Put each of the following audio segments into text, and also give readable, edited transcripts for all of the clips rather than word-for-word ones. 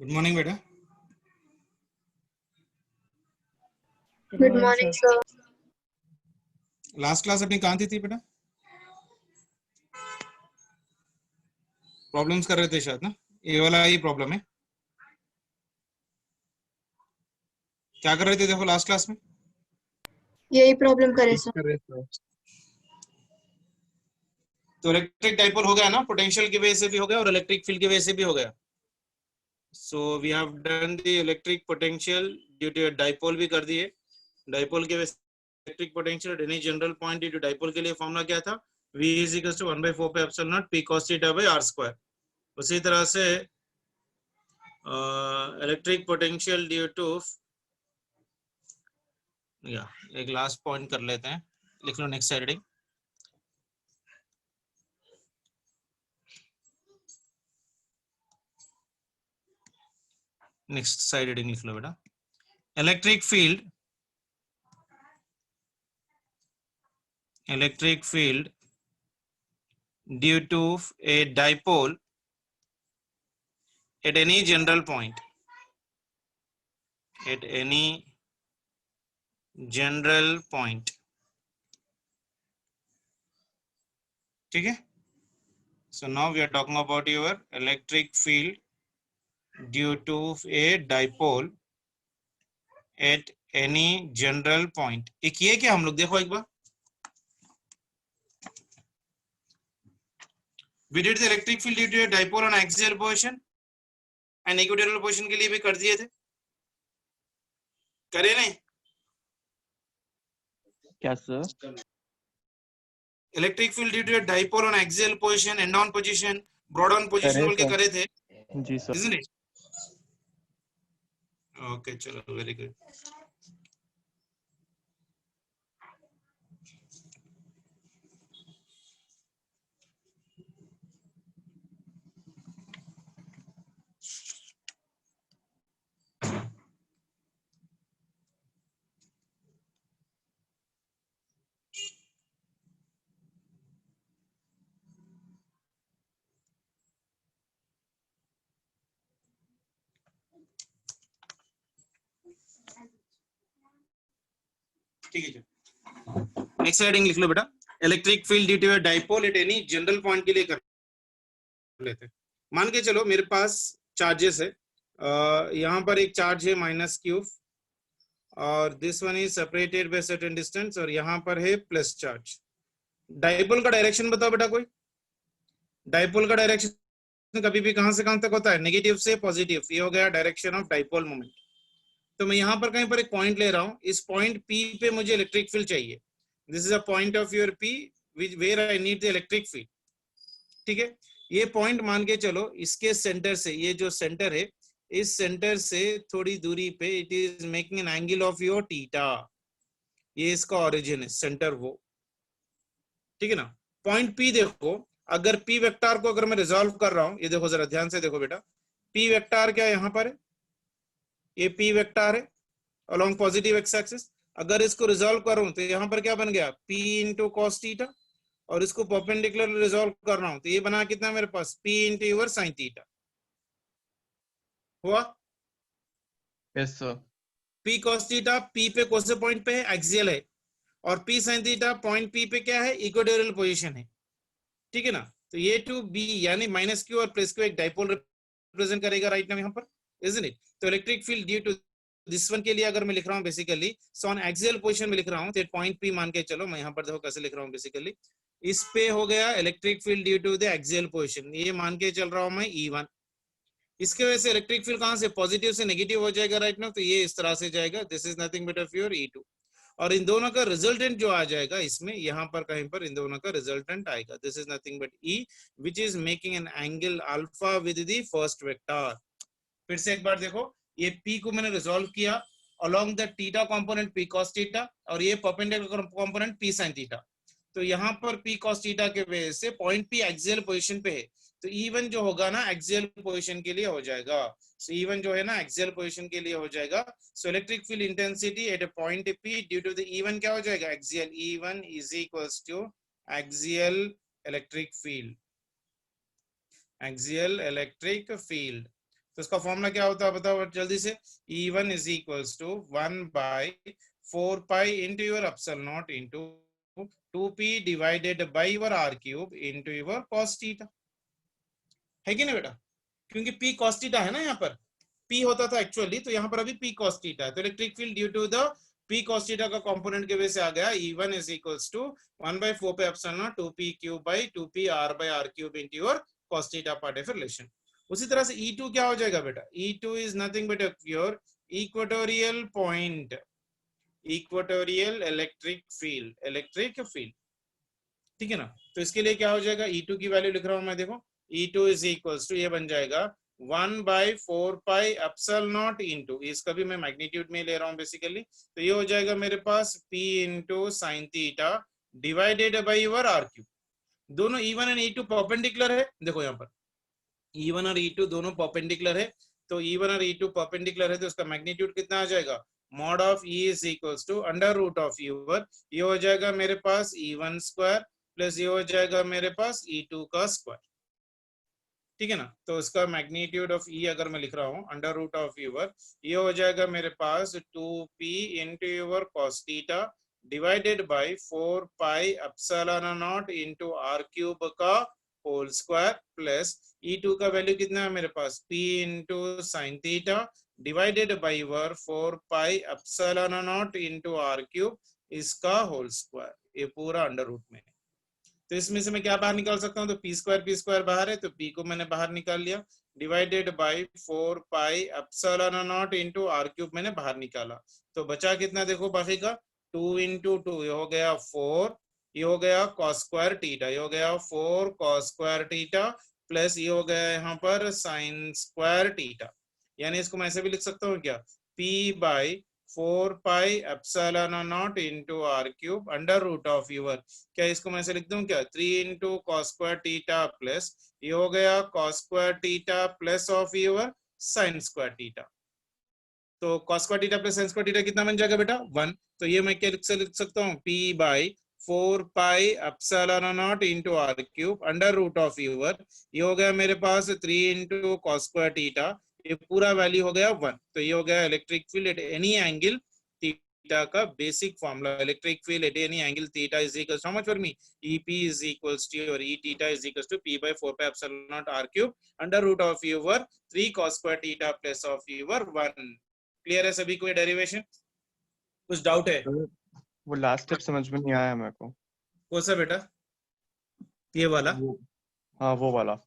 Good morning बेटा। Good morning sir. Last class अपनी कहाँ थी बेटा? प्रॉब्लम्स कर रहे थे शायद ना, ये वाला ही प्रॉब्लम है। क्या कर रहे थे देखो लास्ट क्लास में? यही प्रॉब्लम करे सर। कर रहे थे तो इलेक्ट्रिक डाइपोल हो गया ना, पोटेंशियल की वजह से भी हो गया और इलेक्ट्रिक फील्ड की वजह से भी हो गया। So we have done the electric potential due to dipole भी कर दिए। डाइपोल के वजह से electric potential at any general point due to dipole के लिए फॉर्मूला क्या था? V is equals to 1/4 pi epsilon naught P cos theta by R square। उसी तरह से इलेक्ट्रिक पोटेंशियल ड्यू टू या एक लास्ट पॉइंट कर लेते हैं, लिख लो next side heading. Next side heading लिख लो बेटा। Electric field due to a dipole at any general point, at any general point, ठीक है। So now we are talking about your electric field due to a dipole at any general point। एक ये क्या हम लोग देखो एक बार, we did the electric field due to a dipole on axial position and equilateral position के लिए भी कर दिए थे, करे नहीं? क्या sir? Electric field due to a dipole on axial position, end on position, broad on position बोल के करे थे, जी सर। isn't it? ओके चलो, वेरी गुड। ठीक है, नेक्स्ट हेडिंग लिख लो बेटा। Electric field due to a dipole at any general point के लिए कर लेते हैं। मान के चलो मेरे पास चार्जेस है, यहाँ पर एक चार्ज है -q और this one is separated by certain distance और यहाँ पर है प्लस चार्ज। डाइपोल का डायरेक्शन बताओ बेटा कोई। डाइपोल का डायरेक्शन कभी भी कहां से कहां तक होता है? नेगेटिव से पॉजिटिव। ये हो गया डायरेक्शन ऑफ डाइपोल मोमेंट। तो मैं यहाँ पर कहीं पर एक पॉइंट ले रहा हूँ, इस पॉइंट P पे मुझे इलेक्ट्रिक फील्ड चाहिए। This is a point of your P where I need the electric field, ठीक है। ये पॉइंट मान के चलो इसके सेंटर से, ये जो सेंटर है इस सेंटर से थोड़ी दूरी पे it is making an angle of your theta. ये इसका ओरिजिन है, सेंटर वो, ठीक है ना। पॉइंट P देखो, अगर P वेक्टर को अगर मैं रिजॉल्व कर रहा हूं, ये देखो जरा ध्यान से देखो बेटा, P वेक्टर क्या यहाँ पर है? ये P वेक्टर है अलोंग पॉजिटिव एक्स एक्सिस। अगर इसको रिजॉल्व करूं तो यहाँ पर क्या बन गया? P into cos theta. और इसको परपेंडिकुलर रिजॉल्व कर रहा हूं तो ये बना कितना मेरे पास? P into your sine theta. हुआ? Yes sir. P cos theta P पे कौन से पॉइंट पे है? एक्सियल है। और P sin theta point P पे क्या है? इक्वेटोरियल पोजीशन है, ठीक है ना। तो ये टू बी यानी -q और +q एक डाइपोल रिप्रेजेंट करेगा राइट नाउ यहाँ पर, इजंट इट। तो electric field due to this one के लिए अगर मैं लिख रहा हूँ basically, so on axial position में लिख रहा हूँ, तो पॉइंट P मान के चलो, मैं यहाँ पर देखो कैसे लिख रहा हूँ बेसिकली। इस पे हो गया electric field due to the axial position, ये मान के चल रहा हूँ मैं E1। इसके वजह से इलेक्ट्रिक फील्ड कहां से? पॉजिटिव से नेगेटिव हो जाएगा राइट नाउ, तो ये इस तरह से जाएगा। This is nothing but of your E2। और इन दोनों का रिजल्टेंट जो आ जाएगा इसमें, यहाँ पर कहीं पर इन दोनों का रिजल्टेंट आएगा। This is nothing but E which is making an angle alpha with the first vector. फिर से एक बार देखो, ये P को मैंने रिजॉल्व किया along the theta component P cos theta और ये perpendicular component P sin theta. तो यहाँ पर P cos थीटा के वजह से पॉइंट P एक्सियल पोजीशन पे है, तो E1 जो होगा ना एक्सियल पोजीशन के लिए हो जाएगा। सो E1 जो है ना एक्सियल पोजीशन के लिए हो जाएगा। So electric field intensity at a point P due to the E1 क्या हो जाएगा? Axial. E1 is equals to axial electric field, axial electric field. तो तो इसका फॉर्मूला क्या होता है बताओ जल्दी से। E1 is equals to 1/4 pi into your epsilon not into 2p divided by your r cube into your cos theta, है कि नहीं बेटा? क्योंकि p cos थीटा है ना, यहाँ पर p होता था एक्चुअली, तो यहाँ पर अभी p cos थीटा है, तो electric field due to the p cos theta का कंपोनेंट के वजह से आ गया E1 इज इक्वल्स टू 1/4 पे epsilon not 2p cube by 2p r by r cube into your cos theta part of relation. उसी तरह से E2 क्या हो जाएगा बेटा? E2 is nothing but your equatorial point, equatorial electric field, ठीक है ना। तो इसके लिए क्या हो जाएगा, E2 की वैल्यू लिख रहा हूं मैं, देखो E2 इज इक्वल्स टू ये बन जाएगा 1/4 पाई एप्सिलॉन नॉट इंटू, इसका भी मैं मैग्नीट्यूड में ले रहा हूं बेसिकली, तो ये हो जाएगा मेरे पास P into sine theta divided by your r cube. दोनों E1 एंड E2 परपेंडिकुलर है, देखो यहाँ पर E1 और E2 दोनों परपेंडिकुलर है, तो E1 और E2 परपेंडिकुलर है, तो उसका मैग्नीट्यूड कितना आ जाएगा, mod of E is equals to under root of U1, ये हो जाएगा मेरे पास E1 स्क्वायर प्लस ये हो जाएगा मेरे पास E2 का स्क्वायर, ठीक है ना। तो इसका मैग्नीट्यूड ऑफ E अगर मैं लिख रहा हूँ अंडर रूट ऑफ U1, ये हो जाएगा मेरे पास 2p into your cos theta divided by 4 pi epsilon not into r cube का होल स्क्वायर प्लस E2 का वैल्यू कितना है मेरे पास, p into sine theta divided by 4 pi epsilon not into r cube इसका होल स्क्वायर, ये पूरा under root में। तो इसमें से मैं क्या बाहर निकाल सकता हूँ, तो p स्क्वायर बाहर है, तो p को मैंने बाहर निकाल लिया divided by 4 pi epsilon not into r cube मैंने बाहर निकाला, तो बचा कितना देखो बाकी का 2 इंटू 2, ये हो गया 4, ये हो गया cos स्क्वायर थीटा, ये हो गया 4 cos स्क्वायर थीटा प्लस ये हो गया यहाँ पर sin स्क्वायर थीटा, यानी इसको मैं ऐसे भी लिख सकता हूँ क्या, p by 4 pi epsilon not into r cube under root of your, क्या इसको मैं ऐसे लिख दूं क्या, 3 into cos square theta plus ये हो गया cos square theta plus of your sin square theta, तो cos square theta plus sin square theta कितना बन जाएगा बेटा 1, तो ये मैं क्या लिख सकता हूँ, p by 4 pi epsilon not into r cube under root of your, ये हो गया मेरे पास 3 इंटू cos स्क्वायर थीटा, ये पूरा वैल्यू हो गया 1, तो ये हो गया electric field at any angle theta का basic formula, electric field at any angle theta is equals to how much for me, EP is equals to और E theta is equals to p by 4 pi epsilon naught r cube under root of your 3 cos square theta plus of your 1। Clear है सभी को ये derivation, कुछ doubt है? वो last step समझ में नहीं आया मेरे को। कौन सा बेटा, ये वाला? हाँ वो वाला।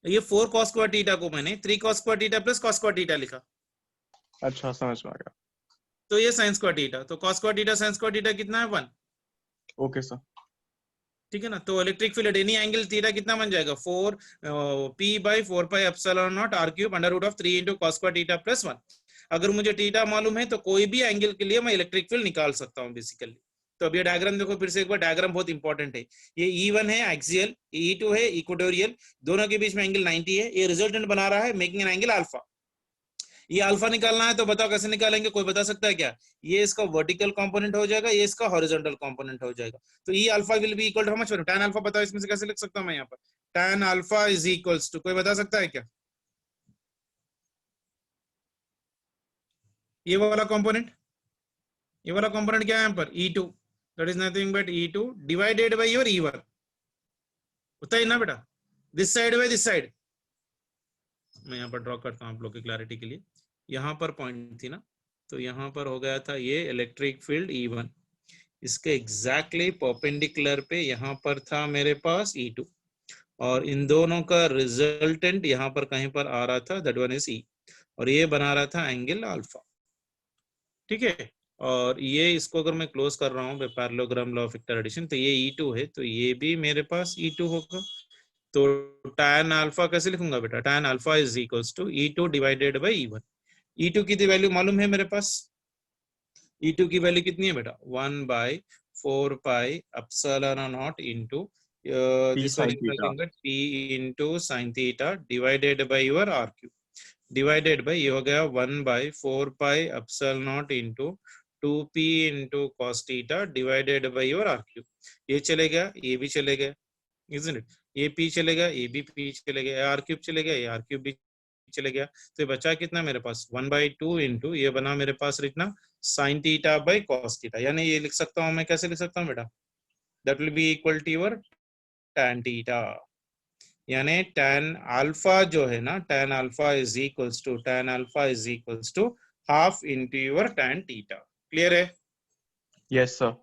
ये 4 cos स्क्वायर थीटा को मैंने 3 cos square theta plus cos square theta लिखा, अच्छा समझ में आ गया। तो ये sin स्क्वायर थीटा, तो cos square theta sin square theta कितना है 1, ओके सर। ठीक है ना। तो electric field at any angle theta कितना बन जाएगा, 4 p by 4 pi epsilon not r cube under root of 3 into cos square theta plus 1। अगर मुझे थीटा मालूम है तो कोई भी एंगल के लिए मैं इलेक्ट्रिक फील्ड निकाल सकता हूँ बेसिकली। तो अब ये डायग्राम देखो फिर से एक बार, डायग्राम बहुत इंपॉर्टेंट है। ये E1 है एक्सियल, E2 है इक्वेटोरियल, दोनों के बीच में एंगल 90 है, ये रिजल्टेंट बना रहा है मेकिंग एन एंगल अल्फा। ये अल्फा निकालना है तो बताओ कैसे निकालेंगे, कोई बता सकता है क्या? ये इसका वर्टिकल कंपोनेंट हो जाएगा, ये इसका हॉरिजॉन्टल कंपोनेंट हो जाएगा, तो ये alpha will be equal to how much, tan alpha बताओ इसमें से कैसे लिख सकता हूं मैं यहाँ पर, tan alpha is equals to, कोई बता सकता है क्या? ये वाला कंपोनेंट, ये वाला कंपोनेंट क्या है यहाँ पर, E2, that is nothing but E2 divided by your E1, होता है ना बेटा, this side by this side. मैं यहाँ पर ड्रॉ करता हूँ आप लोग की क्लैरिटी के लिए, यहाँ पर पॉइंट थी ना, तो यहाँ पर हो गया था ये इलेक्ट्रिक फील्ड E1, इसके एग्जैक्टली परपेंडिकुलर पे यहाँ पर था मेरे पास E2, और इन दोनों का रिजल्टेंट यहाँ पर कहीं पर आ रहा था, दैट वन इज E, और ये बना रहा था एंगल अल्फा, ठीक है। और ये इसको अगर मैं क्लोज कर रहा हूँ parallelogram law of vector addition, तो ये E2 है, तो ये भी मेरे पास E2 होगा। तो tan अल्फा कैसे लिखूंगा बेटा, tan alpha is equals to E2 divided by E1। E2 की वैल्यू मालूम है मेरे पास, E2 की वैल्यू कितनी है बेटा, 1/4 पाई epsilon not into this one is nothing but p into sin theta divided by your r cube, divided bye ये हो गया 1/4 पाई epsilon not into 2p into cos theta divided by your r cube. ये चले गया, ये भी चले गया, isn't it? ये p चलेगा, ये भी p चलेगा, r क्यूब चलेगा, ये r क्यूब भी चले गया, तो ये बचा कितना मेरे पास 1/2 इंटू ये बना मेरे पास लिखना sine theta by cos theta, यानी ये लिख सकता हूँ मैं, कैसे लिख सकता हूँ बेटा, that will be equal to your tan theta, यानी tan अल्फा जो है ना, tan alpha is equals to half into your tan theta. Clear है? Yes sir.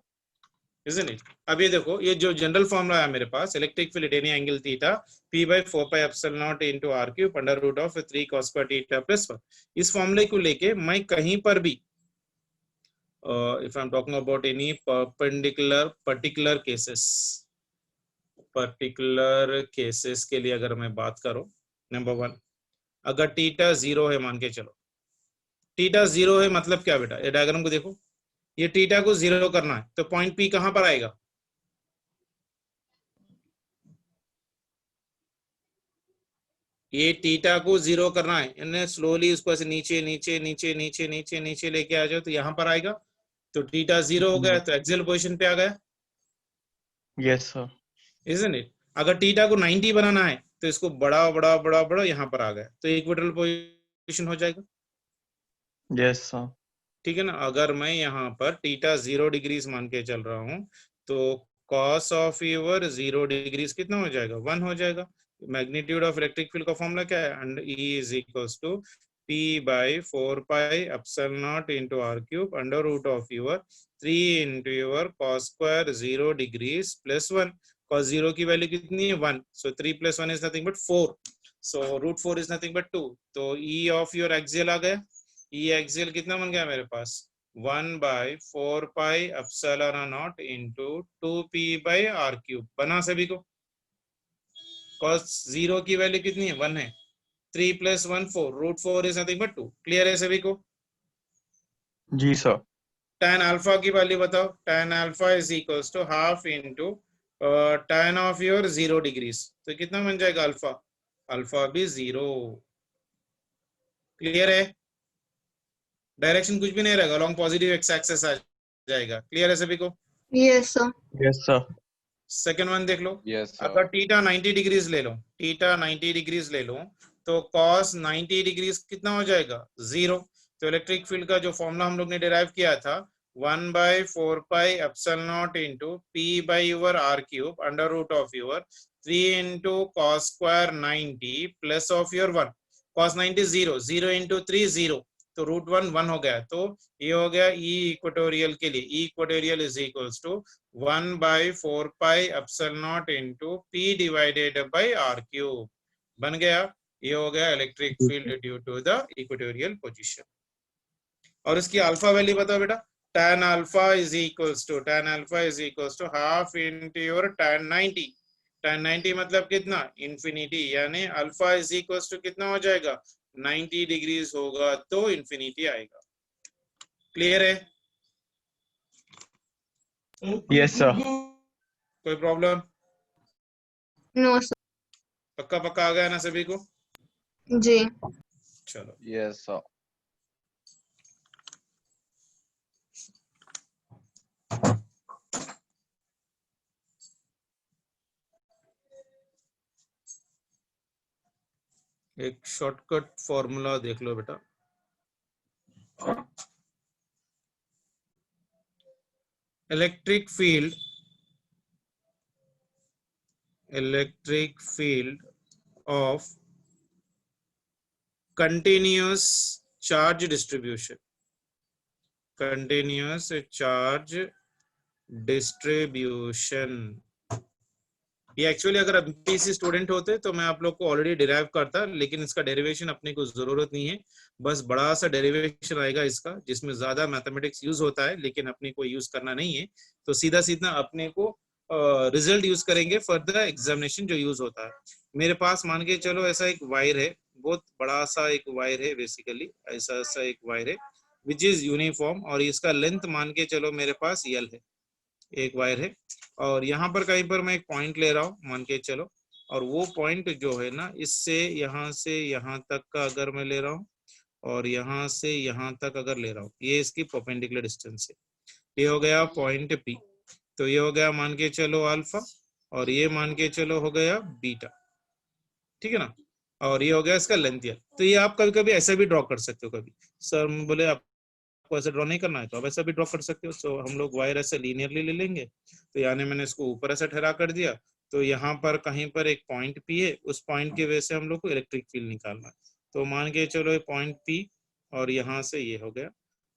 Isn't it? अब ये देखो, ये जो जनरल फॉर्मूला है मेरे पास, electric field at any angle theta P/4πε0 into r³ under root of 3 cos square theta plus 1, इस फॉर्मूले को लेके मैं कहीं पर भी if I am talking about any particular cases के लिए अगर मैं बात करूं, नंबर 1, अगर थीटा 0 है, मान के चलो थीटा 0 है, मतलब क्या बेटा, ये डायग्राम को देखो, ये थीटा को 0 करना है, तो पॉइंट P कहां पर आएगा, ये थीटा को 0 करना है, इन्हें स्लोली उसको ऐसे नीचे नीचे नीचे नीचे नीचे नीचे लेके आ जाओ, तो यहां पर आएगा, तो थीटा 0 हो गया, तो एक्सियल पोजीशन पे आ गया। Yes sir. Isn't it? अगर थीटा को 90 बनाना है, तो इसको बड़ा बड़ा बड़ा बड़ा यहां पर आ गया, तो इक्वेटोरियल पोजीशन हो जाएगा। Yes sir. ठीक है ना? अगर मैं यहाँ पर थीटा 0 डिग्रीज मान के चल रहा हूँ, तो कॉस ऑफ योर 0 डिग्रीज कितना हो जाएगा, 1 हो जाएगा। मैग्नीट्यूड ऑफ इलेक्ट्रिक फील्ड का फॉर्मूला क्या है, and E is equals to P/4πε0 into r³ under root of your 3 into your cos square 0 degrees plus 1, cos 0 की वैल्यू कितनी है 1, so 3 + 1 is nothing but 4, so √4 is nothing but 2, तो E of your axial आ गया, E axial कितना बन गया मेरे पास 1/4πε0 into 2p/r³ बना सभी को, cos 0 की वैल्यू कितनी है 1 है, 3 + 1 4, √4 इज नथिंग बट 2। क्लियर है सभी को? जी सर। tan अल्फा की वैल्यू बताओ, tan alpha is equals to half into tan of your 0 degrees, तो कितना बन जाएगा अल्फा, अल्फा भी 0। क्लियर है? डायरेक्शन कुछ भी नहीं रहेगा, लॉन्ग पॉजिटिव एक्स एक्सिस आ जाएगा। क्लियर है सभी को? Yes, sir. Yes sir. Second one देख लो, Yes, sir. अगर थीटा 90 डिग्रीज ले लो, थीटा 90 डिग्रीज ले लो, तो cos 90 डिग्रीज कितना हो जाएगा 0, तो इलेक्ट्रिक फील्ड का जो फॉर्मूला हम लोग ने डिराइव किया था 1/4πε0 into P/r³ under root of your 3 into cos square 90 plus of your 1, cos 90 0, 0 into 3 0, तो √1 1 हो गया, तो ये हो गया E इक्वेटोरियल के लिए, E equatorial is equals to 1/4πε0 into P/r³ बन गया, ये हो गया electric field due to the equatorial position. और इसकी अल्फा वैल्यू बताओ बेटा, tan alpha is equals to half into your tan 90, tan 90 मतलब कितना इन्फिनिटी, यानी अल्फा इज इक्वल्स टू कितना हो जाएगा 90 डिग्रीज होगा, तो इन्फिनिटी आएगा। क्लियर है? Yes sir. कोई प्रॉब्लम? No, sir. पक्का पक्का आ गया ना सभी को? जी। चलो Yes, sir. एक शॉर्टकट फॉर्मूला देख लो बेटा, electric field of continuous charge distribution, ये एक्चुअली अगर एमपीसी स्टूडेंट होते तो मैं आप लोग को ऑलरेडी डिराइव करता, लेकिन इसका डेरिवेशन अपने को जरूरत नहीं है, बस बड़ा सा डेरिवेशन आएगा इसका जिसमें ज्यादा मैथमेटिक्स यूज होता है, लेकिन अपने को यूज करना नहीं है, तो सीधा सीधा अपने को रिजल्ट यूज करेंगे फॉर द एग्जामिनेशन जो यूज होता है। मेरे पास मान के चलो ऐसा एक वायर है, बहुत बड़ा सा एक वायर है, बेसिकली ऐसा सा एक वायर है विच इज यूनिफॉर्म, और इसका लेंथ मान के चलो मेरे पास L है, एक वायर है, और यहाँ पर कहीं पर मैं एक पॉइंट ले रहा हूँ मान के चलो, और वो पॉइंट जो है ना, इससे यहाँ तक का अगर मैं ले रहा हूँ, और यहाँ से यहाँ तक अगर ले रहा हूँ, ये इसकी परपेंडिकुलर डिस्टेंस है, ये हो गया पॉइंट P, तो ये हो गया मान के चलो अल्फा, और ये मान के चलो हो गया बीटा। ठीक है ना? और ये हो गया इसका लेंथ यल। तो ये आप कभी कभी ऐसा भी ड्रॉ कर सकते हो, कभी सर बोले आपको ऐसा ड्रॉ नहीं करना है तो आप ऐसा भी ड्रॉ कर सकते हो। सो हम लोग वायर ऐसे लीनियरली ले लेंगे, तो यानी मैंने इसको ऊपर ऐसा ठहरा कर दिया, तो यहाँ पर कहीं पर एक पॉइंट पी है, उस पॉइंट की वजह से हम लोग को इलेक्ट्रिक फील्ड निकालना है। तो मान के चलो ये पॉइंट पी और यहाँ से ये हो गया,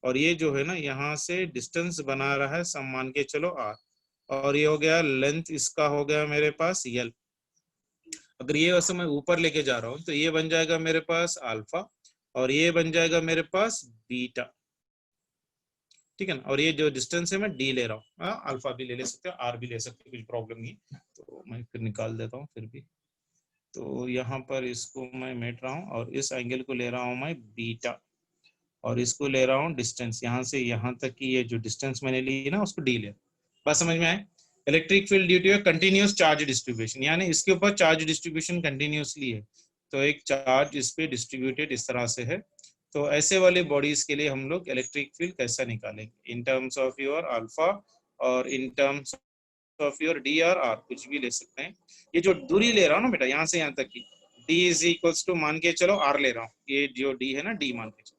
और ये जो है ना यहाँ से डिस्टेंस बना रहा है सम मान के चलो आर, और ये हो गया लेंथ इसका हो गया मेरे पास यल। अगर ये वैसे मैं ऊपर लेके जा रहा हूँ तो ये बन जाएगा मेरे पास अल्फा, और ये बन जाएगा मेरे पास बीटा, ठीक है ना। और ये जो डिस्टेंस है मैं डी ले रहा हूँ, अल्फा भी ले सकते हो, आर भी ले सकते हो, कुछ प्रॉब्लम नहीं। तो मैं फिर निकाल देता हूँ फिर भी। तो यहाँ पर इसको मैं मेट रहा हूँ और इस एंगल को ले रहा हूँ मैं बीटा, और इसको ले रहा हूँ डिस्टेंस यहाँ से यहाँ तक की, ये जो डिस्टेंस मैंने ली है ना उसको डी ले। बात समझ में आए? Electric field due to continuous charge distribution, यानी इसके ऊपर चार्ज डिस्ट्रीब्यूशन कंटिन्यूअसली है, तो एक चार्ज इस पे डिस्ट्रीब्यूटेड इस तरह से है। तो ऐसे वाले बॉडीज के लिए हम लोग इलेक्ट्रिक फील्ड कैसा निकालेंगे, in terms of your alpha और in terms of your D R R, कुछ भी ले सकते हैं। ये जो दूरी ले रहा हूँ ना बेटा यहाँ से यहाँ तक की, डी इज इक्वल्स टू मान के चलो आर ले रहा हूँ, ये जो डी है ना डी मान के चलो,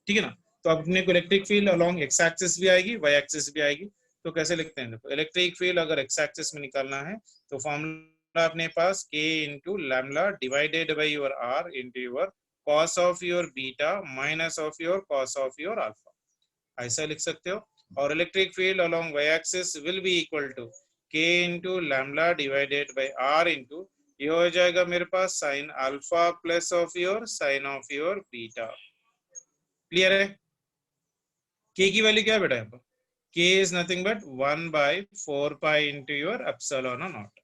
ठीक है ना। तो अब अपने को electric field along X axis भी आएगी, वाई एक्सिस भी आएगी। तो कैसे लिखते हैं, देखो इलेक्ट्रिक फील्ड अगर एक्स एक्सिस में निकालना है तो फॉर्मूला अपने पास k into lambda divided by your r into your cos of your beta minus of your cos of your alpha, ऐसा लिख सकते हो। और electric field along Y axis will be equal to k into lambda divided by r into ये हो जाएगा मेरे पास sine alpha plus of your sine of your beta. Clear है? k की वैल्यू क्या है बेटा यहाँ पर, k is nothing but 1/4 pi into your epsilon naught,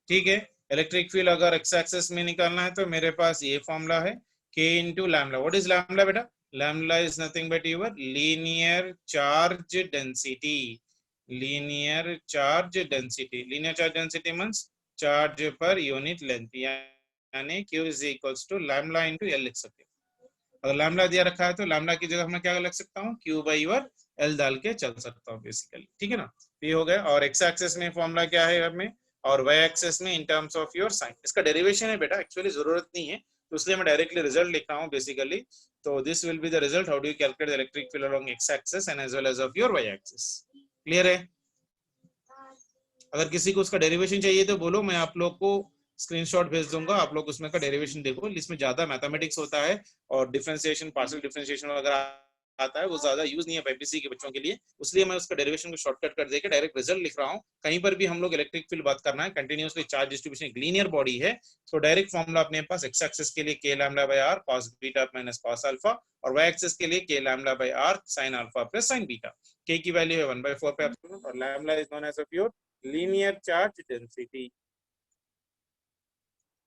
ठीक है। इलेक्ट्रिक फील्ड अगर एक्स एक्सिस में निकालना है तो मेरे पास ये फॉर्मूला है k into lambda. What is lambda बेटा? Lambda is nothing but your linear charge density, linear charge density, linear charge density means charge per unit length, यानी q is equals to lambda into l लिख सकते हैं। अगर lambda दिया रखा है तो लैम्डा की जगह मैं क्या लग सकता हूँ, q by योर एल डाल के चल सकता हूँ बेसिकली, ठीक है ना। ये हो गया। और एक्स एक्सिस में फॉर्मूला क्या है हमें, और वाई एक्सिस में in terms of your sine, इसका डेरिवेशन है बेटा, एक्चुअली जरूरत नहीं है तो इसलिए मैं डायरेक्टली रिजल्ट लिख रहा हूँ बेसिकली। तो this will be the result, how do you calculate the electric field along X axis and as well as of your Y axis. Clear है? अगर किसी को उसका डेरिवेशन चाहिए तो बोलो, मैं आप लोग को स्क्रीनशॉट भेज दूंगा, आप लोग उसमें का डेरिवेशन देखो। इसमें ज्यादा मैथमेटिक्स होता है और डिफरेंशिएशन पार्शियल डिफरेंशिएशन वगैरह आता है, वो ज्यादा यूज नहीं है बीपीसी के बच्चों के लिए, इसलिए मैं उसका डेरिवेशन को शॉर्टकट कर देके डायरेक्ट रिजल्ट लिख रहा हूँ। कहीं पर भी हम लोग इलेक्ट्रिक फील्ड बात करना है, कंटिन्यूअसली चार्ज डिस्ट्रीब्यूशन एक लीनियर बॉडी है, तो डायरेक्ट फॉर्मूला अपने पास एक्स एक्सिस के लिए k lambda by r cos beta minus cos alpha, और y एक्सिस के लिए k lambda by r sin alpha plus sin beta. k की वैल्यू है 1/4 पे एप्सिलॉन, और lambda is known as your linear charge density,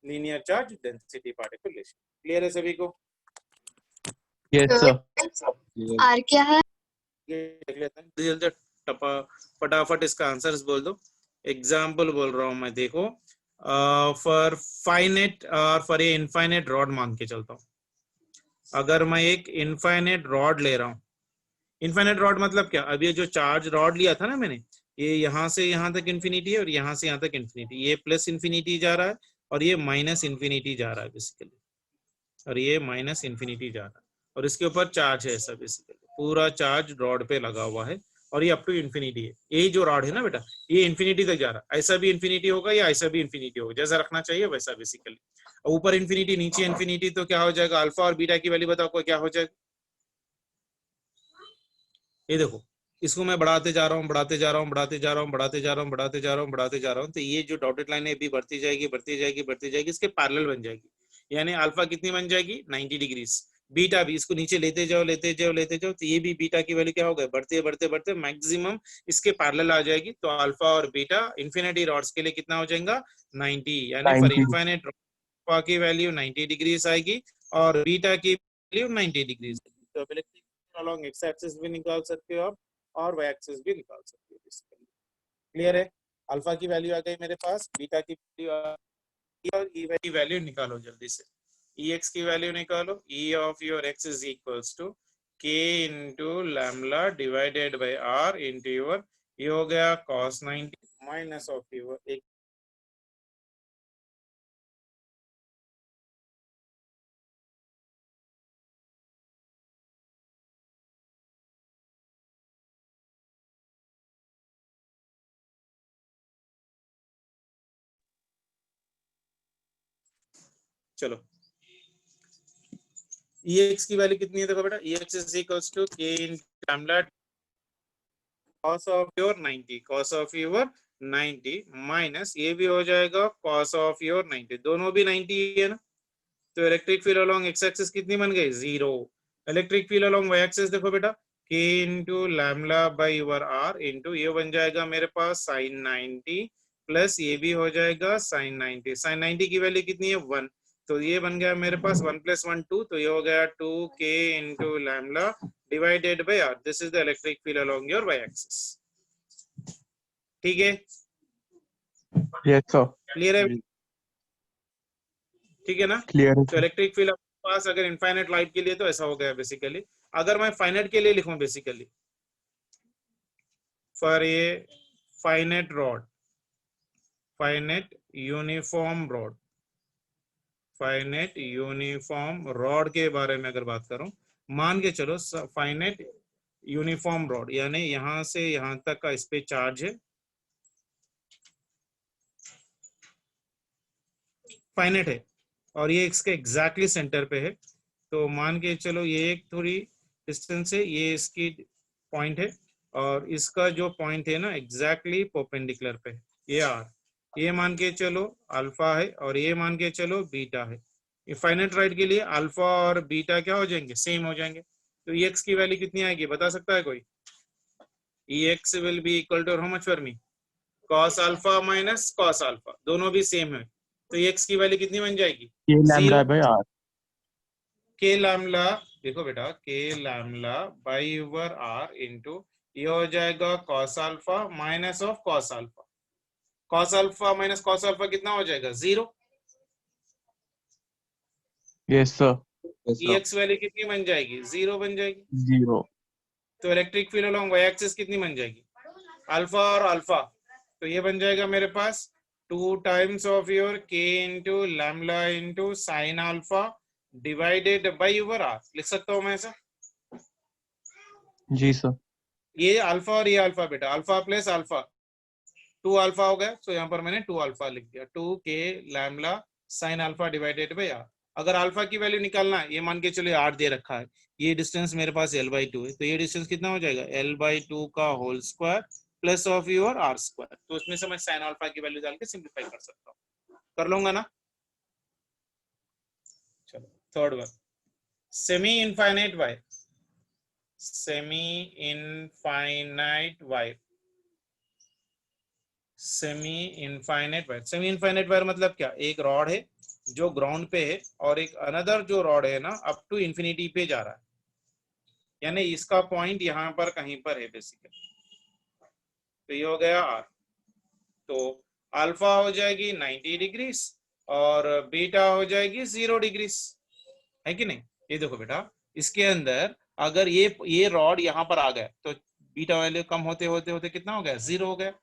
linear charge density particle relation. Clear है सभी को? Yes, sir. आर क्या है? ये देख लेते हैं जल्दी फटाफट इसका आंसर्स बोल दो। एग्जाम्पल बोल रहा हूं मैं, देखो फॉर फाइनेट और फॉर ए इनफाइनेट रॉड मान के चलता हूं। अगर मैं एक इनफाइनेट रॉड ले रहा हूं, इनफाइनेट रॉड मतलब क्या, अब ये जो चार्ज रॉड लिया था ना मैंने, ये यहाँ से यहाँ तक इन्फिनिटी है और यहाँ से यहाँ तक इन्फिनिटी, ये प्लस इन्फिनिटी जा रहा है और ये माइनस इन्फिनिटी जा रहा है बेसिकली, और ये माइनस इन्फिनिटी जा रहा है, और इसके ऊपर चार्ज है ऐसा बेसिकली, पूरा चार्ज रॉड पे लगा हुआ है और ये अप टू इन्फिनिटी है। यही जो रॉड है ना बेटा, ये इन्फिनिटी तक जा रहा है, ऐसा भी इन्फिनिटी होगा या ऐसा भी इन्फिनिटी होगा, जैसा रखना चाहिए वैसा बेसिकली। ऊपर इन्फिनिटी नीचे इन्फिनिटी, तो क्या हो जाएगा, अल्फा और बीटा की वैल्यू बताओ आपको क्या हो जाएगा। ये देखो, इसको मैं बढ़ाते जा रहा हूँ, बढ़ाते जा रहा हूँ, बढ़ाते जा रहा हूँ, बढ़ाते जा रहा हूँ, बढ़ाते जा रहा हूँ, बढ़ाते जा रहा हूँ, तो ये जो डॉटेड लाइन है भी बढ़ती जाएगी, बढ़ती जाएगी, बढ़ती जाएगी, इसके पैरेलल बन जाएगी, यानी अल्फा कितनी बन जाएगी, 90 डिग्रीज। बीटा भी इसको नीचे लेते जाओ, लेते जाओ, लेते जाओ, तो ये भी बीटा की वैल्यू क्या हो गया, बढ़ते बढ़ते बढ़ते मैक्सिमम इसके पैरेलल आ जाएगी। तो अल्फा और बीटा इन्फिनिटी रॉड्स के लिए कितना हो जाएगा, 90, यानी फॉर 90. इनफाइनाइट अल्फा की वैल्यू 90 डिग्रीज आएगी और बीटा की वैल्यू 90 डिग्रीज। तो अलोंग एक्स एक्सिस भी निकाल सकते हो आप और वाई एक्सिस भी निकाल सकते हो बेसिकली। क्लियर है? अल्फा की वैल्यू आ गई मेरे पास, बीटा की वैल्यू आ गई, और ई की वैल्यू निकालो जल्दी से। ई एक्स की वैल्यू निकालो, E of your X is equals to k into lambda divided by r into your, ये हो गया cos 90 माइनस ऑफ योर एक चलो Ex की वैल्यू कितनी है देखो बेटा, Ex is equals to k into lambda cos of your 90 cos of your 90 minus ये भी हो जाएगा cos of your 90, दोनों भी 90 है ना, तो electric field along X axis कितनी बन गई 0। Electric field along Y axis देखो बेटा k into lambda by your R into ये बन जाएगा मेरे पास sin 90 प्लस ये भी हो जाएगा sin 90। sin 90 की वैल्यू कितनी है 1, तो ये बन गया मेरे पास 1 + 1 2, तो ये हो गया 2k into lambda divided by R. This is the electric field along your Y axis. ठीक है, Yes, sir. क्लियर है, ठीक है ना। Clear. तो इलेक्ट्रिक फील्ड पास अगर इनफाइनाइट लाइट के लिए तो ऐसा हो गया बेसिकली। अगर मैं फाइनाइट के लिए लिखूं basically for a finite rod, finite uniform rod, finite uniform rod के बारे में अगर बात करूं, मान के चलो फाइनाइट यूनिफॉर्म रॉड यानी यहां से यहां तक का इस पे चार्ज है, फाइनाइट है, और ये इसके एग्जैक्टली सेंटर पे है। तो मान के चलो ये एक थोड़ी डिस्टेंस है, ये इसकी पॉइंट है, और इसका जो पॉइंट है ना एग्जैक्टली परपेंडिकुलर पे है, ये आर, ये मान के चलो अल्फा है, और ये मान के चलो बीटा है। ये फाइनाइट राइट के लिए अल्फा और बीटा क्या हो जाएंगे, सेम हो जाएंगे। तो एक्स की वैल्यू कितनी आएगी बता सकता है कोई? X will be equal to how much for me, cos alpha minus cos alpha, दोनों भी सेम है, तो एक्स की वैल्यू कितनी बन जाएगी K जीरो। lambda by R. के लैम्बडा देखो बेटा, के lambda by over R into ये हो जाएगा cos alpha minus of cos alpha, cos alpha minus cos alpha कितना हो जाएगा 0। Yes, sir. एक्स वैल्यू कितनी बन जाएगी 0 बन जाएगी। 0. तो electric field along Y axis कितनी बन जाएगी अल्फा और अल्फा, तो ये बन जाएगा मेरे पास 2 times of your K into lambda into sine alpha divided by over R, लिख सकता हूं मैं ऐसा? जी sir. ये अल्फा और ये alpha beta, alpha plus alpha 2 alpha हो गया, तो यहाँ पर मैंने 2 अल्फा लिख दिया, 2 K lambda sine alpha divided by R. अगर अल्फा की वैल्यू निकालना है, ये मान के चलिए 8 दे रखा है, ये डिस्टेंस मेरे पास l/2 है, तो ये डिस्टेंस कितना हो जाएगा l/2 का whole square plus of your R square. तो उसमें से मैं साइन अल्फा की वैल्यू डाल के सिंप्लीफाई कर सकता हूँ, कर लूंगा ना। चलो third one, semi infinite wire, semi infinite wire, semi infinite wire. Semi infinite wire मतलब क्या, एक रॉड है जो ग्राउंड पे है, और एक अनदर जो रॉड है ना अप टू इंफिनिटी पे जा रहा है, यानी इसका पॉइंट यहाँ पर कहीं पर है बेसिकली। तो ये हो गया आर, तो अल्फा हो जाएगी 90 डिग्री और बीटा हो जाएगी 0 डिग्री, है कि नहीं। ये देखो बेटा, इसके अंदर अगर ये रॉड यहाँ पर आ गया तो बीटा वैल्यू कम होते होते होते कितना हो गया 0 हो गया,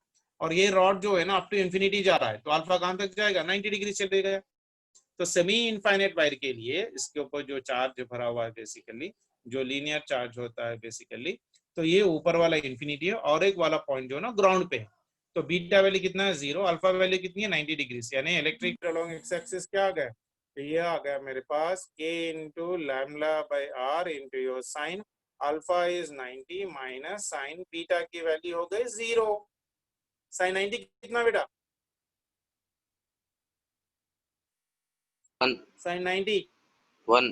और ये रॉड जो है ना अप टू इंफिनिटी जा रहा है, तो अल्फा कहां तक जाएगा 90 डिग्री चले गया। तो सेमी इनफाइनाइट वायर के लिए इसके ऊपर जो चार्ज भरा हुआ है बेसिकली, जो लीनियर चार्ज होता है बेसिकली, तो ये ऊपर वाला इंफिनिटी है, और एक वाला पॉइंट जो है ना ग्राउंड पे है। तो बीटा वैल्यू कितना है 0, अल्फा वैल्यू कितनी है 90 डिग्री, यानी इलेक्ट्रिक अलोंग एक्स एक्सिस क्या आ गया, तो ये आ गया मेरे पास k into lambda by R into your sine alpha is 90 minus sine beta की वैल्यू हो गई 0। साइन 90 कितना बेटा 1 साइन 90 1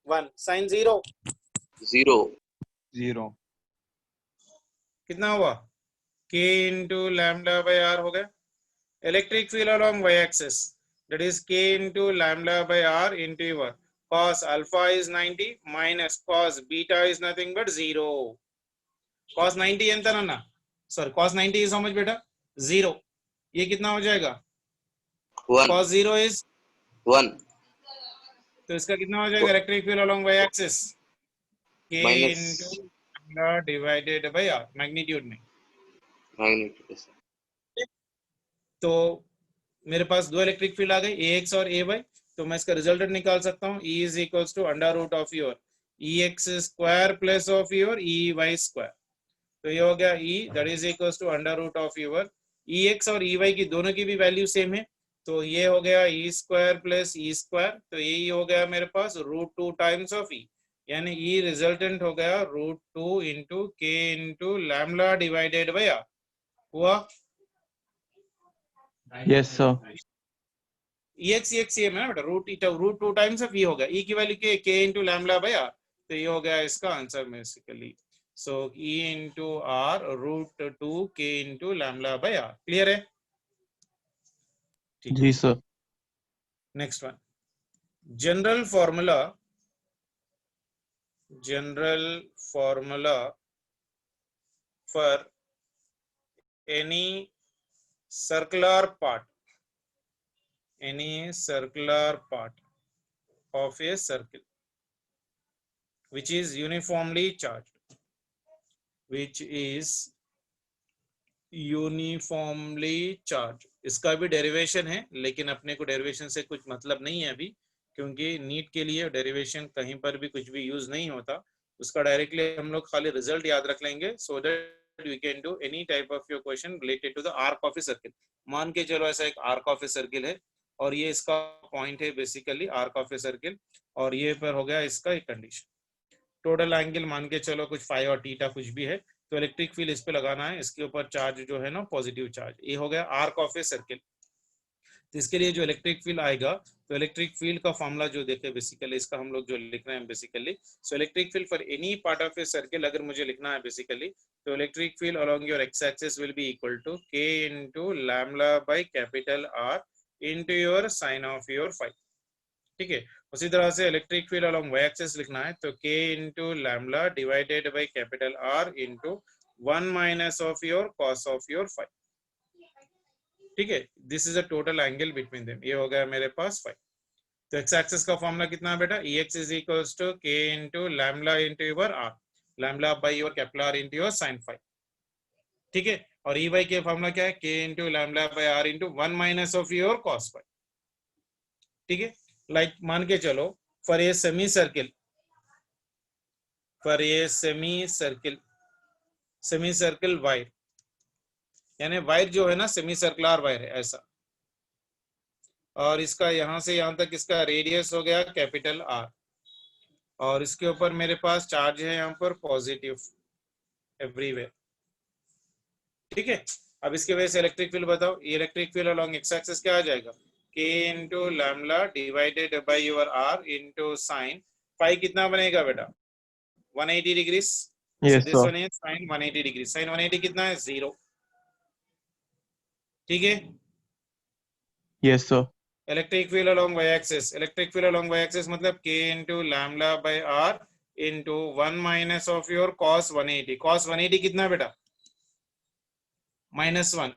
1, साइन 0 0 0. कितना हुआ k into lambda by R हो गया। Electric field along Y axis that is k into lambda by r into your cos alpha is 90 minus cos beta is nothing but 0. cos 90 ఎంత నాన్న sir cos 90 is how much बेटा 0, ये कितना हो जाएगा 1 cos 0 is 1 तो इसका कितना हो जाएगा electric field along y axis k minus into lambda divided by r, magnitude में। magnitude. तो मेरे पास दो इलेक्ट्रिक फील्ड आ गए ax और ay, तो मैं इसका रिजल्टेंट निकाल सकता हूँ E is equals to under root of your ex square plus of your ey square, तो ये हो गया E that is equals to under root of your ex और ey की दोनों की भी वैल्यू सेम है, तो ये हो गया E square plus E square, तो यही हो गया मेरे पास √2 टाइम्स ऑफ ई, यानी ई रिजल्टेंट हो गया √2 into K into lambda divided by R हुआ। Yes, sir. EX है ना बेटा, √2 टाइम्स ऑफ ई हो गया, ई की वैल्यू के इंटू लैम्बडा बाय आर, तो ये हो गया इसका answer basically. So E into R √2 K into lambda by R. Clear है? ठीक है, जी sir. Next one, general formula for any circular part of a circle which is uniformly charged, इसका भी डेरिवेशन है, लेकिन अपने को डेरिवेशन से कुछ मतलब नहीं है अभी, क्योंकि नीट के लिए डेरिवेशन कहीं पर भी कुछ भी यूज नहीं होता, उसका डायरेक्टली हम लोग खाली रिजल्ट याद रख लेंगे, so that we can do any type of your question related to the arc of a circle. मान के चलो ऐसा एक आर्क ऑफ ए सर्किल है और ये इसका पॉइंट है basically arc of a circle, और ये पर हो गया इसका एक कंडीशन, टोटल एंगल मान के चलो कुछ फाई और थीटा कुछ भी है, तो इलेक्ट्रिक फील्ड इस पे लगाना है, इसके ऊपर चार्ज जो है ना पॉजिटिव चार्ज, ये हो गया आर्क ऑफ ए सर्किल। तो इसके लिए जो इलेक्ट्रिक फील्ड आएगा, तो इलेक्ट्रिक फील्ड का फॉर्मूला जो देखे बेसिकली, इसका हम लोग जो लिख रहे हैं basically, so electric field for any part of a circle अगर मुझे लिखना है बेसिकली, तो electric field along your X axis will be equal to K into lambda by capital R into your sine of your phi. ठीक है, उसी तरह से electric field along Y axis लिखना है, तो k into lambda divided by capital R into 1 minus of your cos of your phi. ठीक है, this is a total angle between them, ये हो गया मेरे पास फाई। तो एक्स एक्सिस का फॉर्मूला कितना है बेटा, ex is equals to k into lambda into your r, lambda by your capital R into your sine phi. ठीक है, और ey के फॉर्मूला क्या है, k into lambda by r into 1 minus of your cos phi. ठीक है, like मान के चलो for a semi circle wire, यानी वायर जो है ना सेमी सर्कुलर वायर है ऐसा, और इसका यहां से यहां तक इसका रेडियस हो गया कैपिटल R, और इसके ऊपर मेरे पास चार्ज है यहाँ पर पॉजिटिव एवरीवेयर। ठीक है, अब इसके वजह से इलेक्ट्रिक फील्ड बताओ, ये electric field along X axis क्या आ जाएगा, k into lambda divided by your R into sine phi, कितना बनेगा बेटा 180 degrees. Yes this sir. One is sine 180 degree, sine 180 कितना है 0। ठीक है, Yes sir. Electric field along Y axis मतलब k into lambda by R into 1 minus of your cos 180, cos 180 कितना बेटा -1,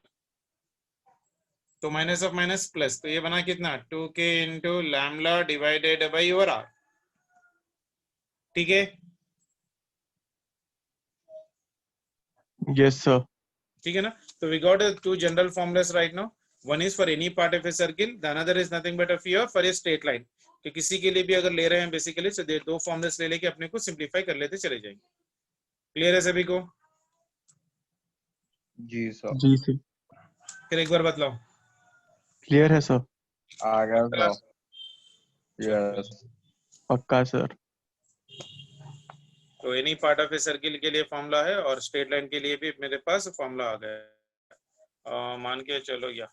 तो माइनस ऑफ माइनस प्लस, तो ये बना कितना 2k into lambda divided by your R। ठीक है, Yes sir. ठीक है ना, तो we got two general formulas right now, one is for any part of a circle, the another is nothing but for a straight line. कि किसी के लिए भी अगर ले रहे हैं बेसिकली, तो दो फॉर्मुलास ले लेके अपने को सिंपलीफाई कर लेते चले जाएंगे। क्लियर है सभी को? जी सर. जी sir. फिर एक बार बतलाओ। Clear है sir. आ गया सर। यस पक्का sir. तो any part of a circle के लिए फॉर्मूला है, और स्ट्रेट लाइन के लिए भी मेरे पास फॉर्मूला आ गया, मान के चलो या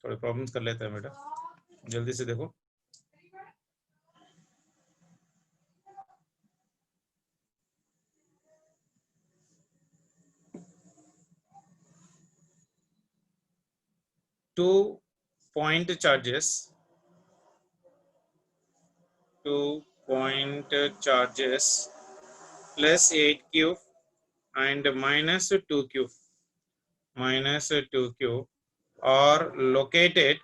थोड़े प्रॉब्लम्स कर लेते हैं बेटा, जल्दी से देखो। two point charges plus 8 cube and minus 2 cube are located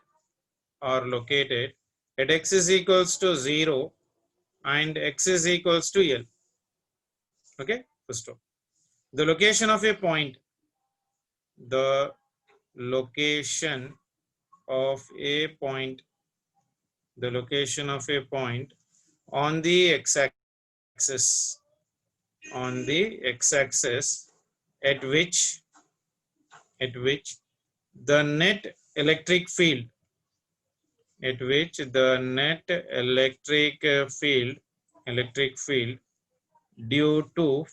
at x is equals to 0 and x is equals to L. Okay, first off, the location of a point on the x-axis, on the x-axis at which the net electric field, at which the net electric field due to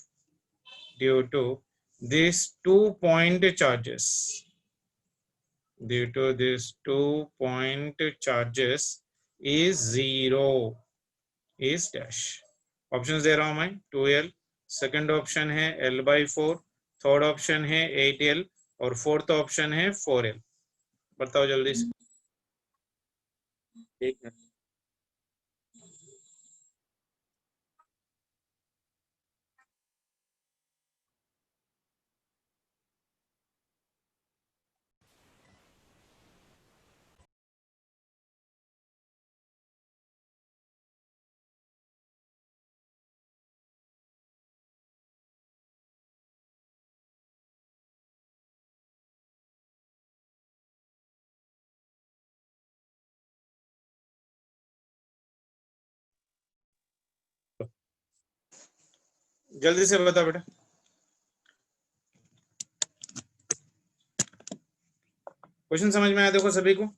these 2-point charges, due to these 2-point charges is 0, is dash. Options दे रहा हूं मैं 2l, second option है l/4, third option है 8l और fourth option है 4l। बताओ जल्दी से। ठीक है, जल्दी से बता बेटा। क्वेश्चन समझ में आया देखो सभी को?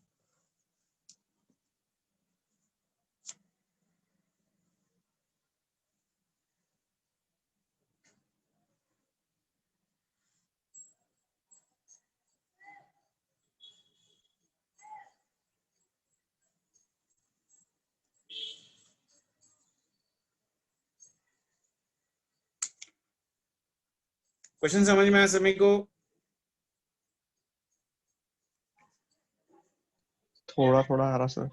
क्वेश्चन समझ में आया सभी को? थोड़ा थोड़ा आ रहा सर।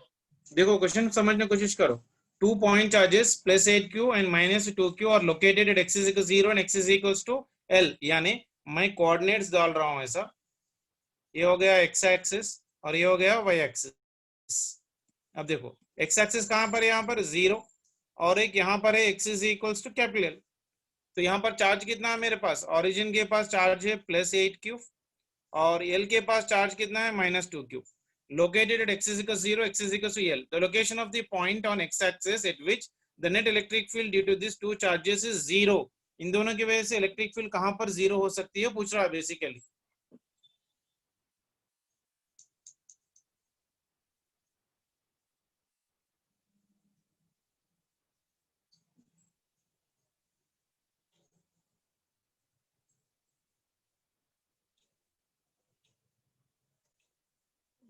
देखो क्वेश्चन समझने की कोशिश करो। 2-point charges plus 8q and minus 2q are located at x is equals 0 and x is equals to l, यानी मैं कोऑर्डिनेट्स डाल रहा हूं ऐसा, ये हो गया x एक्सिस और ये हो गया y एक्सिस। अब देखो x एक्सिस कहां पर है? यहाँ पर 0 और एक यहाँ पर है x is equals to capital L। तो यहाँ पर चार्ज कितना है मेरे पास? ओरिजिन के पास चार्ज है +8q और L के पास चार्ज कितना है? -2q। Located at x is equals 0, x is equals to L. The location of the point on x-axis at which the net electric field due to these two charges is 0. इन दोनों की वजह से electric field कहां पर 0 हो सकती है पूछ रहा है बेसिकली।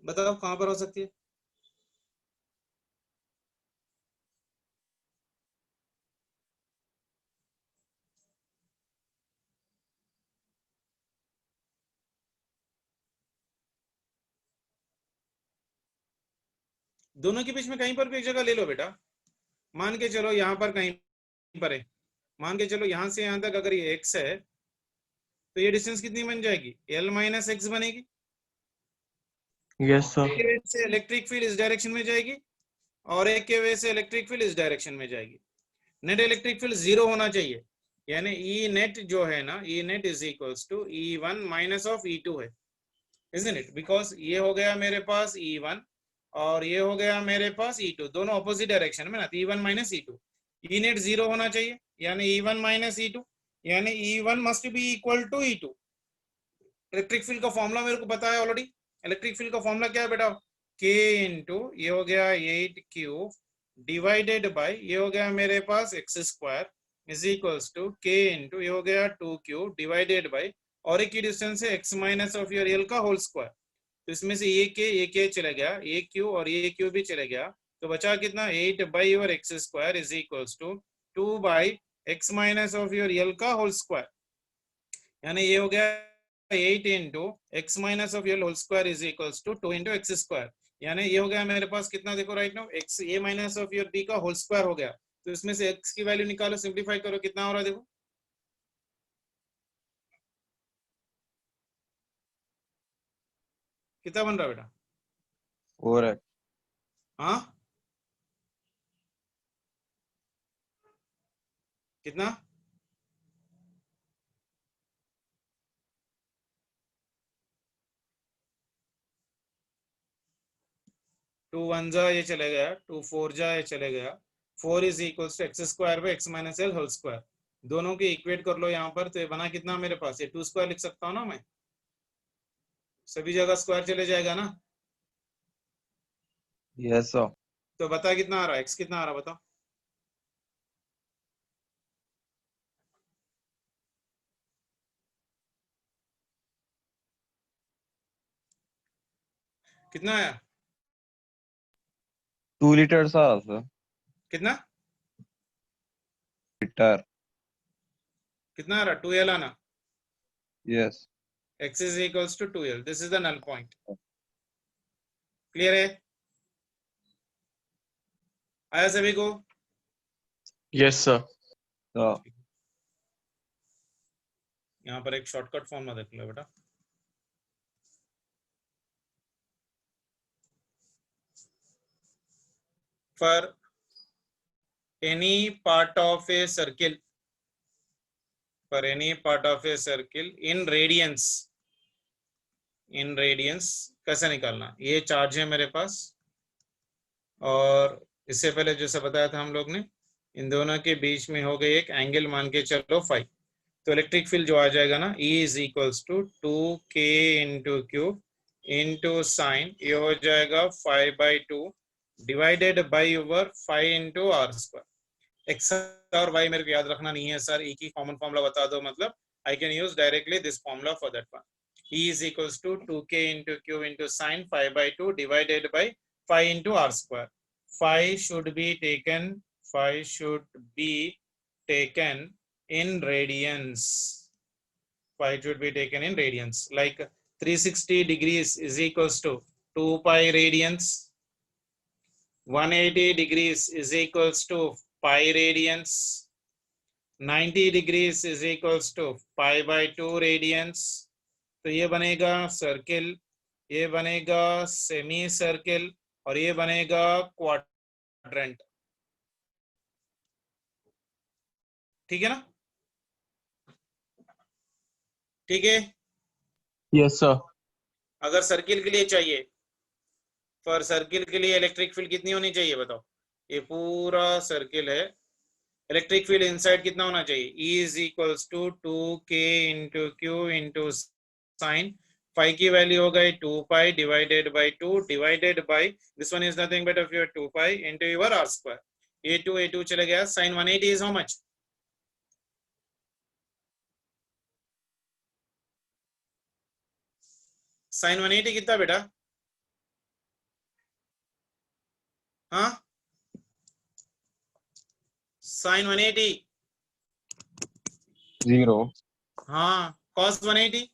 बताओ कहां पर हो सकती है? दोनों के बीच में कहीं पर भी एक जगह ले लो बेटा। मान के चलो यहाँ पर कहीं पर है, मान के चलो यहाँ से यहाँ तक अगर ये x है तो ये डिस्टेंस कितनी बन जाएगी? L - x बनेगी। Yes sir. एक वजह से इलेक्ट्रिक फील्ड इस डायरेक्शन में जाएगी और एक के वजह से इलेक्ट्रिक फील्ड इस डायरेक्शन में जाएगी। नेट इलेक्ट्रिक फील्ड 0 होना चाहिए, यानी ई नेट जो है ना, E net is equals to E1 minus of E2 है, इजंट इट? बिकॉज ये हो गया मेरे पास E1 और ये हो गया मेरे पास E2, दोनों ऑपोजिट डायरेक्शन में ना, तो E1 minus E2। E net 0 होना चाहिए, यानी E1 माइनस E2, यानी E1 must be equal to E2। Electric field का फॉर्मूला मेरे को पता है ऑलरेडी। इलेक्ट्रिक फील्ड का फॉर्मूला क्या है बेटा? K इंटू ये हो गया 8q डिवाइडेड बाय ये हो गया मेरे पास x² is equals to K into ये हो गया 2q डिवाइडेड बाय और एक की डिस्टेंस है x minus of your l का होल स्क्वायर। तो इसमें से ये k चले गया, ये q और ये q भी चले गया, तो बचा कितना? 8 by your x² is equals to 2 by x minus of your l का होल स्क्वायर, यानी ये हो गया 8 into X minus of L whole square is equals to 2 into X square, यानी ये हो गया मेरे पास कितना? देखो right now X A minus of your B का होल स्क्वायर हो गया। तो इसमें से एक्स की वैल्यू निकालो, सिंपलीफाई करो, कितना हो रहा है देखो। कितना बन रहा है बेटा? 4x। हाँ कितना? 2 1 जा ये चले गया, 2 4 जा ये चले गया, 4 is equals to X square by X minus L whole square. दोनों की इक्वेट कर लो यहाँ पर, तो ये बना कितना मेरे पास, ये 2 स्क्वायर लिख सकता हूँ ना मैं, सभी जगह स्क्वायर चले जाएगा ना। Yes, sir. तो बता कितना आ रहा है, एक्स कितना आ रहा है बताओ। कितना आया, 2 liters are sir. कितना Liter. कितना आ रहा, 2l आना, Yes. x is equals to 2l, this is the null point। Clear है, आया सभी को। Yes, sir. So, यहाँ पर एक शॉर्टकट फॉर्म में देख लो बेटा, for any part of a circle, for any part of a circle in radiance, in radiance कैसे निकालना, ये चार्ज है मेरे पास, और इससे पहले जैसे बताया था हम लोग ने, इन दोनों के बीच में हो गई एक एंगल, मान के चलो फाई। तो इलेक्ट्रिक फील्ड जो आ जाएगा ना, E is equals to 2k into cube into sine, ये हो जाएगा 5/2 divided by over 5 into R square. X और वाई मेरे को याद रखना नहीं है सर, एक ही कॉमन फॉर्मूला बता दो, मतलब I can use directly this formula for that one. E is equals to 2k into q into sine 5/2 divided by 5 into r square. 5 should be taken, 5 should be taken in radians. 5 should be taken in radians. Like 360 degrees is equals to 2 pi radians. 180 degrees is equals to pi radians. 90 degrees is equals to pi by 2 radians. तो ये बनेगा circle, ये बनेगा semi circle, और ये बनेगा quadrant. ठीक है ना, ठीक है। Yes, sir. अगर सर्किल के लिए चाहिए, फॉर सर्किल के लिए इलेक्ट्रिक फील्ड कितनी होनी चाहिए बताओ, ये पूरा सर्किल है, इलेक्ट्रिक फील्ड इनसाइड कितना होना चाहिए, E is equals to 2k into Q into sine, phi की वैल्यू हो गई 2 pi divided by 2 divided by this one is nothing but of your 2 pi into your R square. a2 चले गया, sine 180 is how much, sine 180 कितना बेटा, हाँ sign 180, 0. हाँ cos 180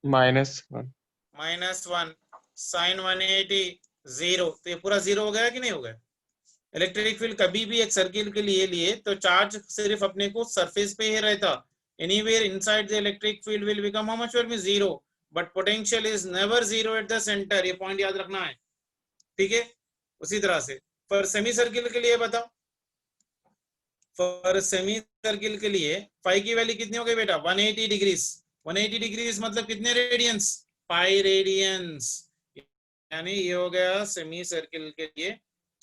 -1. -1, sign 180 0, तो ये पूरा 0 हो गया कि नहीं हो गया। इलेक्ट्रिक फील्ड कभी भी एक सर्किल के लिए लिए तो चार्ज सिर्फ अपने को सरफेस पे ही रहता, anywhere inside the electric field will become how much, will be 0, but potential is never 0 at the centre, ये पॉइंट याद रखना है, ठीक है। उसी तरह से फॉर सेमी सर्किल के लिए बताओ, फॉर सेमी सर्किल के लिए फाई की वैल्यू कितनी हो गई बेटा, 180 डिग्रीज, 180 डिग्रीज मतलब कितने रेडियंस, पाई रेडियंस, यानी ये हो गया सेमी सर्किल के लिए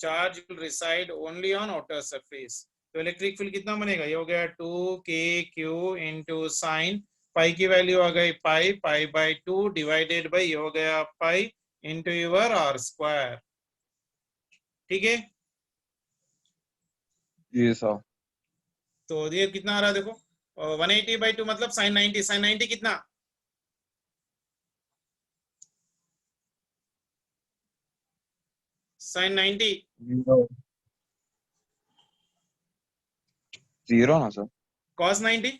charge will reside only on outer surface. तो इलेक्ट्रिक फील्ड कितना बनेगा, ये हो गया 2kq इंटू साइन, पाई की वैल्यू आ गई pi, pi by 2 divided by ये हो गया pi into your R square, ठीक है। Yes, sir. तो ये कितना आ रहा है देखो, 180/2 मतलब साइन 90, साइन 90 कितना, साइन 90 0. 0 ना sir. cos 90,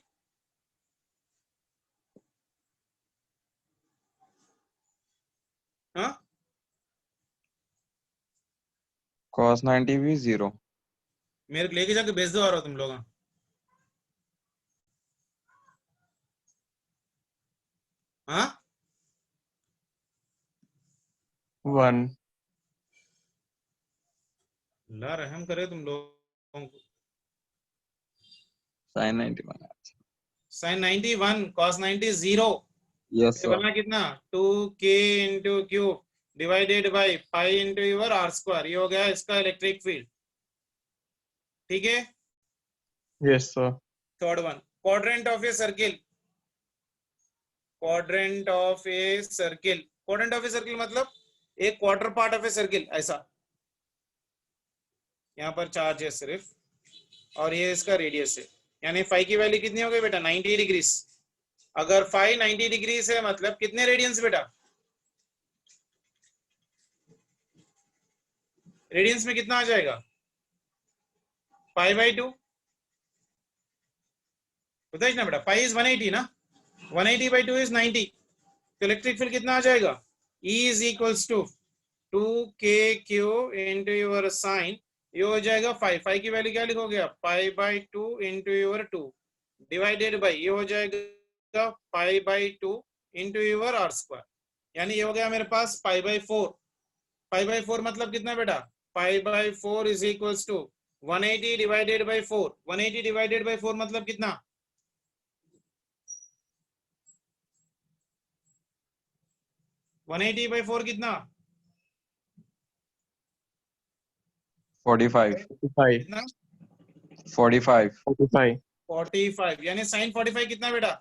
हाँ Cos 90 भी 0. मेरे को लेके जाके भेज दो आ रहा तुम लोग, हाँ 1. ला रहम करे तुम लोगों को। Sin 90 बना. साइन 91 cos 90 0, Yes, ये sir. बना कितना 2k into cube divided by pi into your R square, ये हो गया इसका इलेक्ट्रिक फील्ड। ठीक है। Yes, sir. Third one, quadrant of a circle, quadrant of a circle, quadrant of a circle मतलब एक quarter part of a circle, ऐसा। यहाँ पर चार्ज है सिर्फ, और ये इसका रेडियस है, यानी फाई की वैल्यू कितनी हो गई बेटा 90 डिग्रीज। अगर फाई 90 डिग्रीज है मतलब कितने रेडियंस बेटा, रेडियंस में कितना आ जाएगा, पाई बाई 2, बताइए ना बेटा, पाई इज 180 ना, 180 बाई 2 इज 90, तो इलेक्ट्रिक फील्ड कितना आ जाएगा, E is equals to 2kq into your sine, ये हो जाएगा फाई, फाई की वैल्यू क्या लिखोगे आप, pi by 2 into your 2 divided by, ये हो जाएगा pi by 2 into your R square, यानी ये हो गया मेरे पास पाई बाई 4। पाई बाई 4 मतलब कितना बेटा, pi by 4 is equals to 180 divided by 4, 180 divided by 4 मतलब कितना, 180 बाई 4 कितना, 45 45. कितना 45 45. 45, यानी साइन 45 कितना बेटा,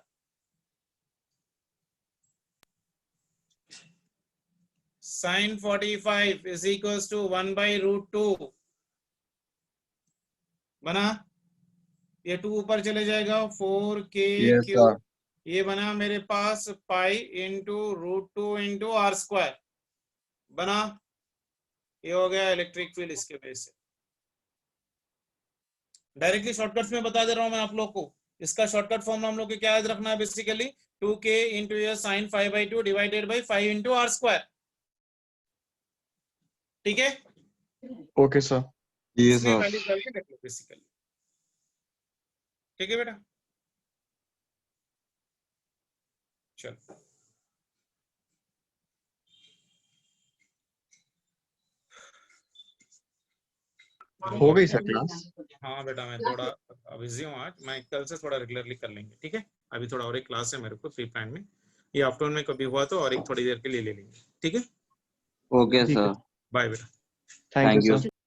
sine 45 is equals to 1 by root 2, बना, ये 2 ऊपर चले जाएगा, 4kq, Yes, sir. ये बना मेरे पास pi into root 2 into R square, बना, ये हो गया इलेक्ट्रिक फील्ड इसके वजह से। डायरेक्टली शॉर्टकट्स में बता दे रहा हूं मैं आप लोग को, इसका शॉर्टकट फॉर्म हम लोग को क्या याद रखना है, basically 2k into your sine 5/2 divided by 5 into R square. ठीक है, Okay, sir. Yes, इसमें sir. वैल्यू डाल के रख लो बेसिकली। ठीक है बेटा, चलो हो गई सर क्लास? हाँ बेटा, मैं थोड़ा बिजी हूँ आज, मैं कल से थोड़ा रेगुलरली कर लेंगे। ठीक है, अभी थोड़ा और एक क्लास है मेरे को फ्री टाइम में, ये आफ्टरनून में कभी हुआ तो और एक थोड़ी देर के लिए ले लेंगे। ठीक है, Okay, ठीक है। sir. बाय बेटा। Thank you, Thank you. sir.